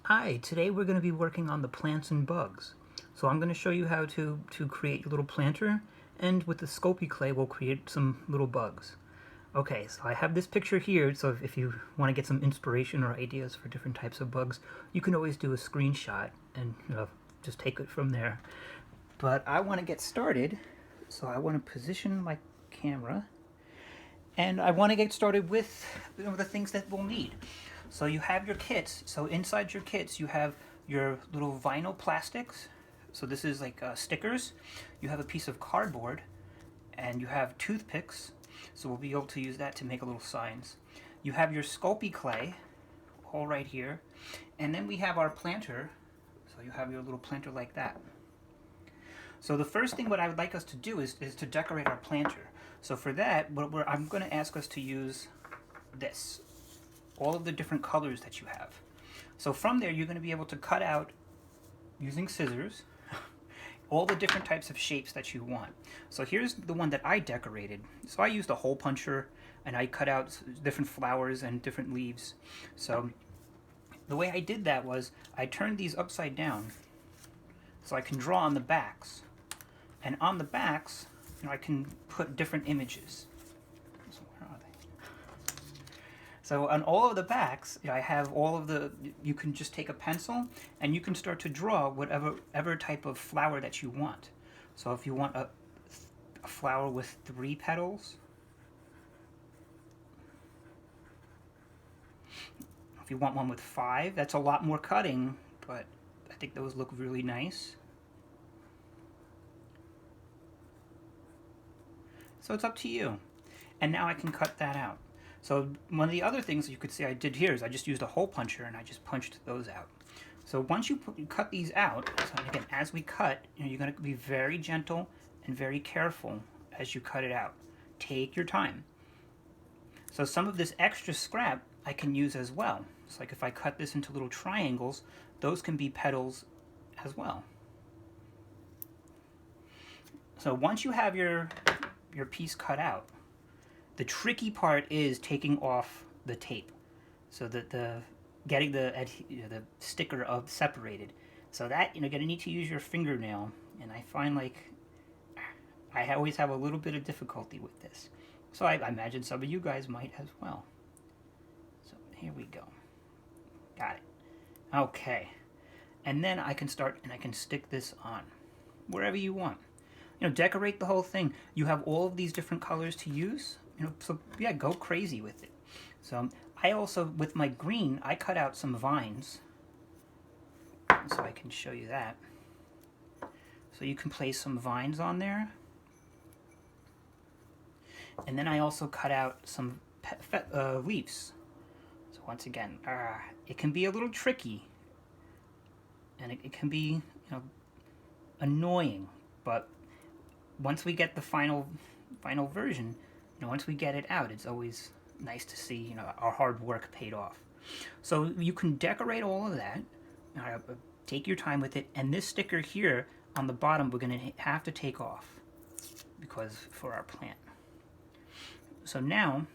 Hi, today we're going to be working on the plants and bugs. So I'm going to show you how to create your little planter, and with the Sculpey clay we'll create some little bugs. Okay, so I have this picture here, so if you want to get some inspiration or ideas for different types of bugs, you can always do a screenshot and just take it from there. But I want to get started, so I want to position my camera, and I want to get started with the things that we'll need. So you have your kits. So inside your kits, you have your little vinyl plastics. So this is like stickers. You have a piece of cardboard, and you have toothpicks. So we'll be able to use that to make a little signs. You have your Sculpey clay, all right here, and then we have our planter. So you have your little planter like that. So the first thing what I would like us to do is to decorate our planter. So for that, I'm going to ask us to use this. All of the different colors that you have. So from there, you're going to be able to cut out, using scissors, all the different types of shapes that you want. So here's the one that I decorated. So I used a hole puncher, and I cut out different flowers and different leaves. So the way I did that was I turned these upside down so I can draw on the backs. And on the backs, I can put different images. So on all of the backs, I have all of the, you can just take a pencil and you can start to draw whatever type of flower that you want. So if you want a flower with 3 petals, if you want one with 5, that's a lot more cutting, but I think those look really nice. So it's up to you. And now I can cut that out. So one of the other things you could see I did here is I just used a hole puncher and I just punched those out. So once you cut these out, so again, as we cut, you're going to be very gentle and very careful as you cut it out. Take your time. So some of this extra scrap I can use as well. So like if I cut this into little triangles, those can be petals as well. So once you have your piece cut out, the tricky part is taking off the tape, so that getting the sticker separated. So that you're gonna need to use your fingernail, and I find like I always have a little bit of difficulty with this. So I imagine some of you guys might as well. So here we go. Got it. Okay, and then I can start and I can stick this on wherever you want. Decorate the whole thing. You have all of these different colors to use. So yeah, go crazy with it. So I also, with my green, I cut out some vines. So I can show you that. So you can place some vines on there. And then I also cut out some leaves. So once again, it can be a little tricky. And it can be, annoying. But once we get the final version, once we get it out, it's always nice to see, our hard work paid off. So you can decorate all of that. Take your time with it. And this sticker here on the bottom, we're going to have to take off because for our plant. So now,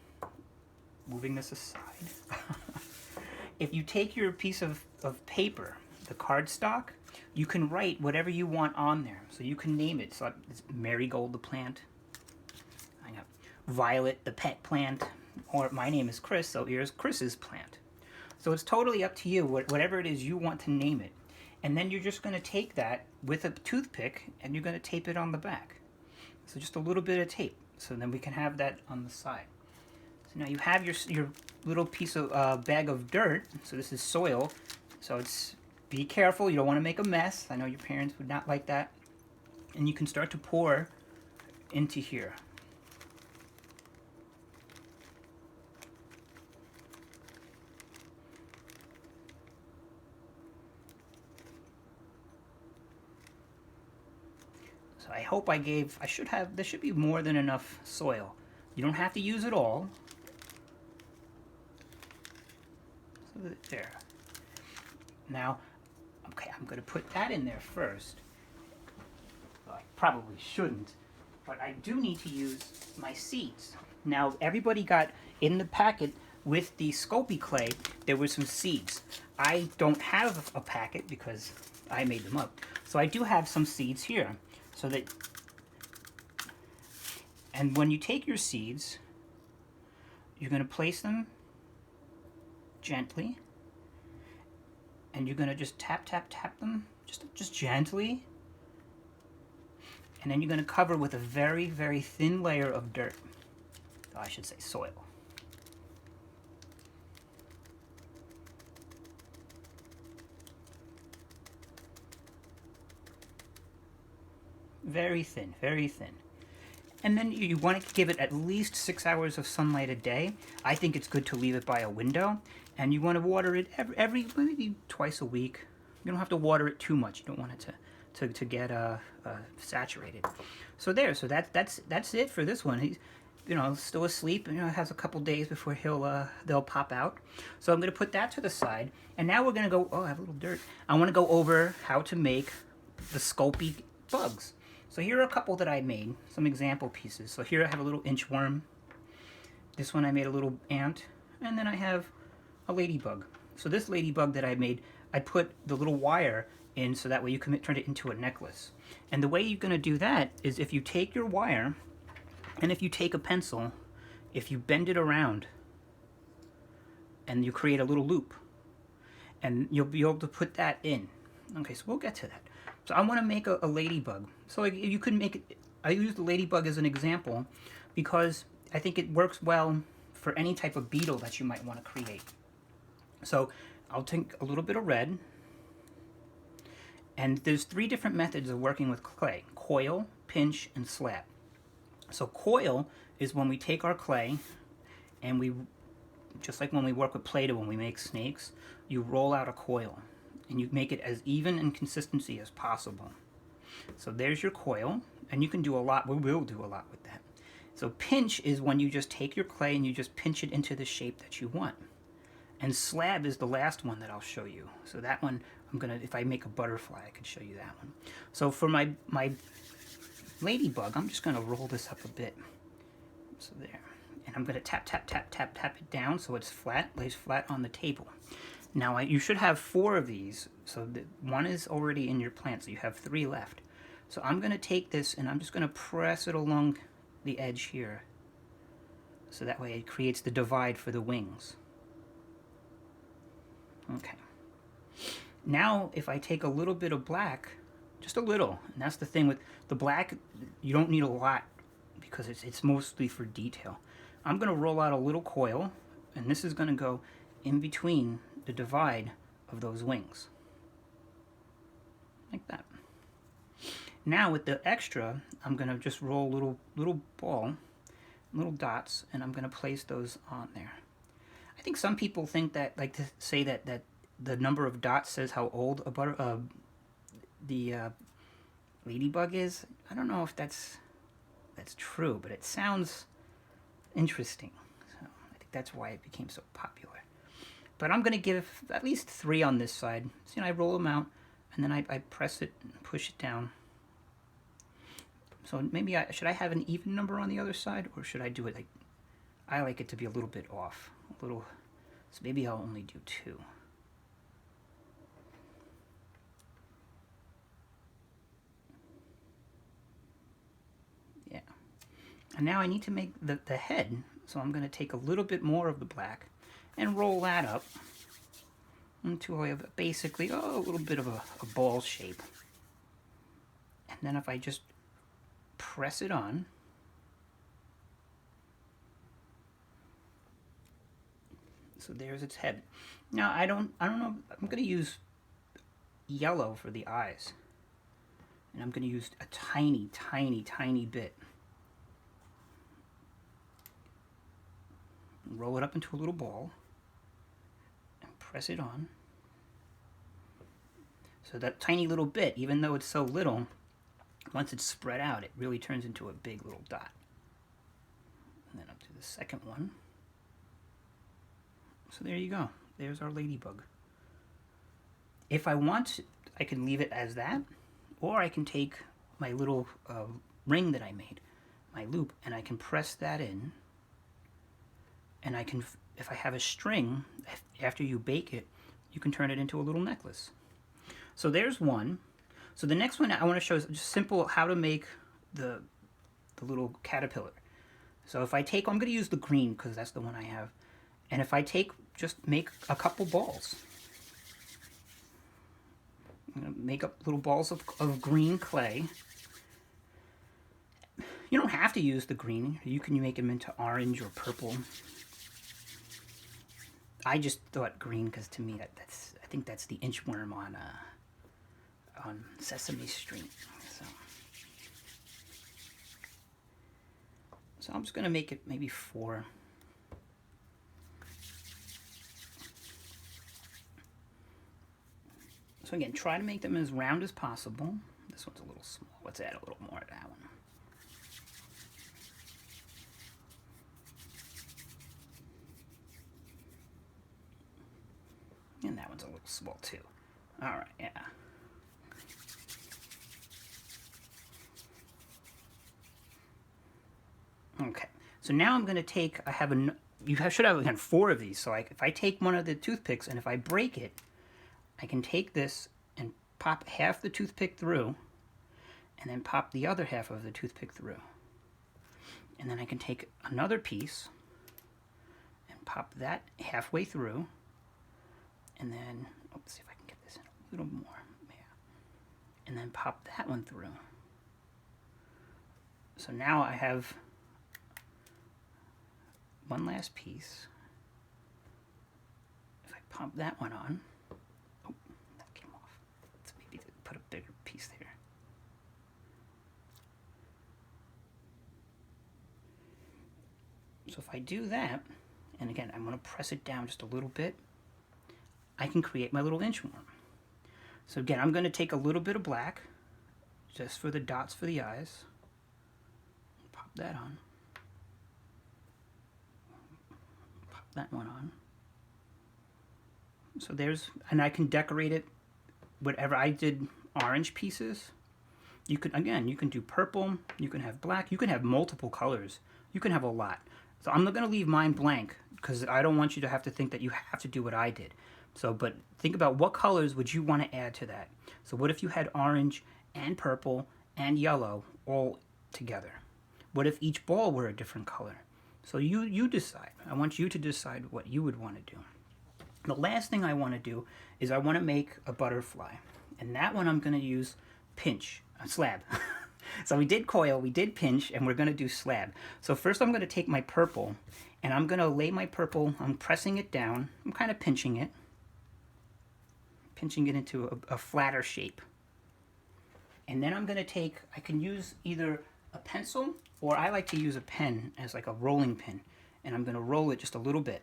moving this aside, if you take your piece of paper, the cardstock, you can write whatever you want on there. So you can name it. So it's Marigold the plant. I got Violet the pet plant. Or my name is Chris, so here's Chris's plant. So it's totally up to you, whatever it is you want to name it. And then you're just going to take that with a toothpick and you're going to tape it on the back. So just a little bit of tape. So then we can have that on the side. So now you have your little piece of bag of dirt. So this is soil. So it's, be careful, you don't want to make a mess. I know your parents would not like that. And you can start to pour into here. So I hope there should be more than enough soil. You don't have to use it all. So there. Now, okay, I'm going to put that in there first. Well, I probably shouldn't, but I do need to use my seeds. Now, everybody got in the packet with the Sculpey clay, there were some seeds. I don't have a packet because I made them up. So I do have some seeds here. So that, and when you take your seeds, you're going to place them gently, and you're going to just tap, tap, tap them, just gently, and then you're going to cover with a very, very thin layer of dirt. I should say soil. Very thin, very thin. And then you want to give it at least 6 hours of sunlight a day. I think it's good to leave it by a window. And you want to water it every maybe twice a week. You don't have to water it too much. You don't want it to get saturated. So that's it for this one. He's, you know, still asleep. You know, has a couple days before they'll pop out. So I'm going to put that to the side. And now we're going to go. Oh, I have a little dirt. I want to go over how to make the Sculpey bugs. So here are a couple that I made, some example pieces. So here I have a little inchworm. This one I made a little ant. And then I have a ladybug. So this ladybug that I made, I put the little wire in so that way you can turn it into a necklace. And the way you're going to do that is if you take your wire, and if you take a pencil, if you bend it around, and you create a little loop, and you'll be able to put that in. Okay, so we'll get to that. So I want to make a ladybug. So you could make it, I use the ladybug as an example because I think it works well for any type of beetle that you might want to create. So I'll take a little bit of red, and there's 3 different methods of working with clay: coil, pinch, and slab. So coil is when we take our clay and we, just like when we work with Play-Doh when we make snakes, you roll out a coil. And you make it as even in consistency as possible. So there's your coil, and you can do a lot. We will do a lot with that. So pinch is when you just take your clay and you just pinch it into the shape that you want. And slab is the last one that I'll show you. So that one, I'm gonna, if I make a butterfly, I could show you that one. So for my ladybug, I'm just gonna roll this up a bit. So there. And I'm gonna tap, tap, tap, tap, tap it down so it's flat, lays flat on the table. Now, you should have 4 of these, so one is already in your plant, so you have 3 left. So I'm going to take this and I'm just going to press it along the edge here, so that way it creates the divide for the wings. Okay. Now, if I take a little bit of black, just a little, and that's the thing with the black, you don't need a lot because it's mostly for detail. I'm going to roll out a little coil, and this is going to go in between the divide of those wings, like that. Now with the extra, I'm going to just roll little ball, little dots, and I'm going to place those on there. I think some people think that, like to say that the number of dots says how old the ladybug is. I don't know if that's true, but it sounds interesting. So I think that's why it became so popular. But I'm going to give at least 3 on this side. So, you know, I roll them out, and then I press it and push it down. So maybe should I have an even number on the other side, or should I do it like, I like it to be a little bit off. So maybe I'll only do 2. Yeah. And now I need to make the head, so I'm going to take a little bit more of the black and roll that up until I have basically a little bit of a ball shape. And then if I just press it on, so there's its head. Now I don't know, I'm going to use yellow for the eyes, and I'm going to use a tiny, tiny, tiny bit. Roll it up into a little ball and press it on. So that tiny little bit, even though it's so little, once it's spread out, it really turns into a big little dot. And then up to the second one. So there you go. There's our ladybug. If I want, I can leave it as that, or I can take my little ring that I made, my loop, and I can press that in. And I can, if I have a string, after you bake it, you can turn it into a little necklace. So there's one. So the next one I want to show is just simple how to make the little caterpillar. So if I take, I'm going to use the green because that's the one I have. And if I take, just make a couple balls. I'm going to make up little balls of green clay. You don't have to use the green. You can make them into orange or purple. I just thought green because to me I think that's the inchworm on Sesame Street. So I'm just going to make it maybe 4. So again, try to make them as round as possible. This one's a little small. Let's add a little more to that one. And that one's a little small too. All right, yeah. Okay, so now I'm going to take, should have again 4 of these. So if I take one of the toothpicks and if I break it, I can take this and pop half the toothpick through and then pop the other half of the toothpick through. And then I can take another piece and pop that halfway through. And then, let's see if I can get this in a little more. Yeah. And then pop that one through. So now I have one last piece. If I pop that one on, oh, that came off. Let's maybe put a bigger piece there. So if I do that, and again, I'm going to press it down just a little bit, I can create my little inchworm. So again, I'm going to take a little bit of black, just for the dots for the eyes. Pop that on. Pop that one on. So there's, and I can decorate it whatever. I did orange pieces. You can, again, you can do purple, you can have black, you can have multiple colors. You can have a lot. So I'm not going to leave mine blank because I don't want you to have to think that you have to do what I did. So, but think about what colors would you want to add to that. So what if you had orange and purple and yellow all together? What if each ball were a different color? So you decide. I want you to decide what you would want to do. The last thing I want to do is I want to make a butterfly. And that one I'm going to use slab. So we did coil, we did pinch, and we're going to do slab. So first I'm going to take my purple, and I'm going to lay my purple, I'm pressing it down, I'm kind of pinching it into a flatter shape. And then I'm going to take, I can use either a pencil, or I like to use a pen as like a rolling pin, and I'm going to roll it just a little bit.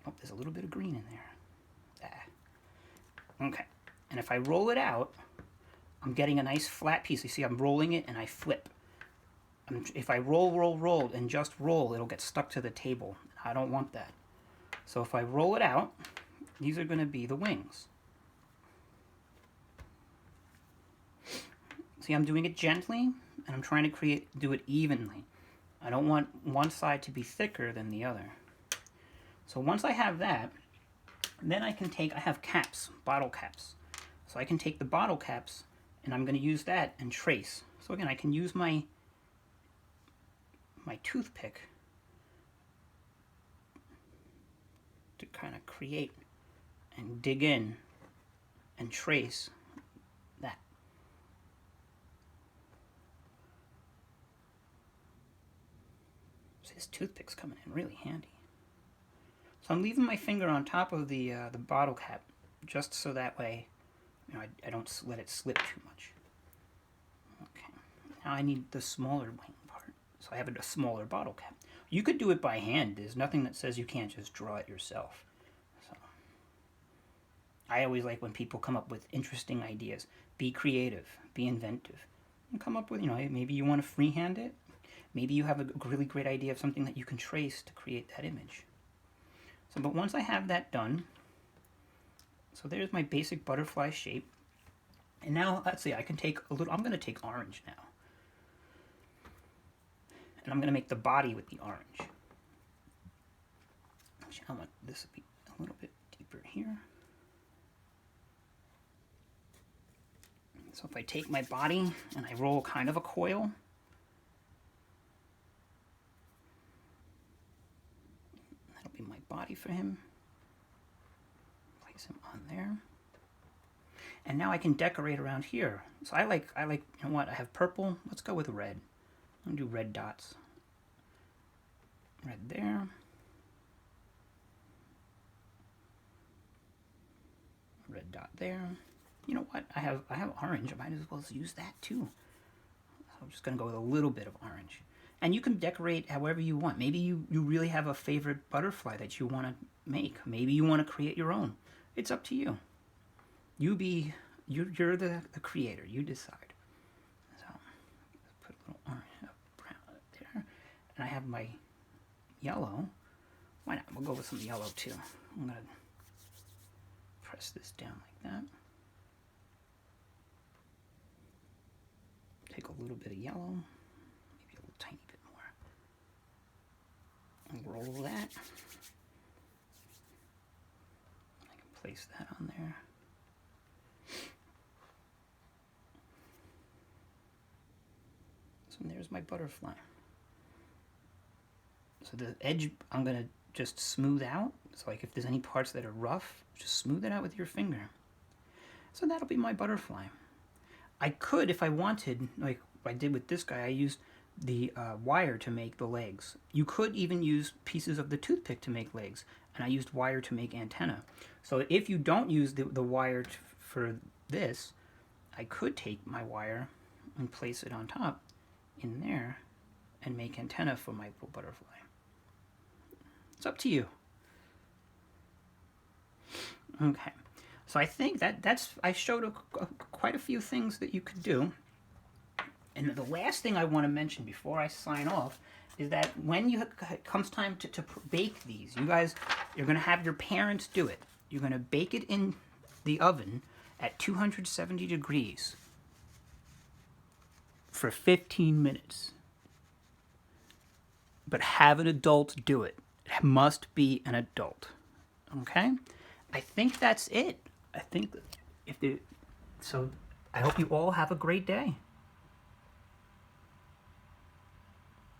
Oh, there's a little bit of green in there. Okay, and if I roll it out, I'm getting a nice flat piece. You see, I'm rolling it and I flip. If I roll, and just roll, it'll get stuck to the table. I don't want that. So if I roll it out, these are going to be the wings. See, I'm doing it gently, and I'm trying to do it evenly. I don't want one side to be thicker than the other. So once I have that, then I have caps, bottle caps. So I can take the bottle caps, and I'm going to use that and trace. So again, I can use my toothpick to kind of create and dig in and trace that. So this toothpick's coming in really handy. So I'm leaving my finger on top of the bottle cap, just so that way, I don't let it slip too much. Okay, now I need the smaller wing part, so I have a smaller bottle cap. You could do it by hand. There's nothing that says you can't just draw it yourself. So I always like when people come up with interesting ideas. Be creative, be inventive, and come up with, maybe you want to freehand it. Maybe you have a really great idea of something that you can trace to create that image. So, but once I have that done, so there's my basic butterfly shape. And now, let's see, I'm going to take orange now. And I'm going to make the body with the orange. Actually, I want this to be a little bit deeper. connector here. So if I take my body and I roll kind of a coil, that'll be my body for him. Place him on there. And now I can decorate around here. So I like, you know what, I have purple. Let's go with red. I'm gonna do red dots. Red there. Red dot there. You know what? I have orange. I might as well use that too. So I'm just gonna go with a little bit of orange. And you can decorate however you want. Maybe you really have a favorite butterfly that you want to make. Maybe you want to create your own. It's up to you. You're the creator. You decide. So let's put a little orange, brown there. And I have my yellow. Why not? We'll go with some yellow too. I'm gonna press this down like that. Take a little bit of yellow, maybe a little tiny bit more. And roll that. I can place that on there. So there's my butterfly. So the edge I'm going to just smooth out. So like if there's any parts that are rough, just smooth it out with your finger. So that'll be my butterfly. I could, if I wanted, like I did with this guy, I used the wire to make the legs. You could even use pieces of the toothpick to make legs, and I used wire to make antenna. So if you don't use the wire for this, I could take my wire and place it on top in there and make antenna for my little butterfly. It's up to you. Okay. So I think I showed quite a few things that you could do. And the last thing I want to mention before I sign off is that when it comes time to bake these, you're going to have your parents do it. You're going to bake it in the oven at 270 degrees for 15 minutes. But have an adult do it. It must be an adult. Okay? I think that's it. So I hope you all have a great day.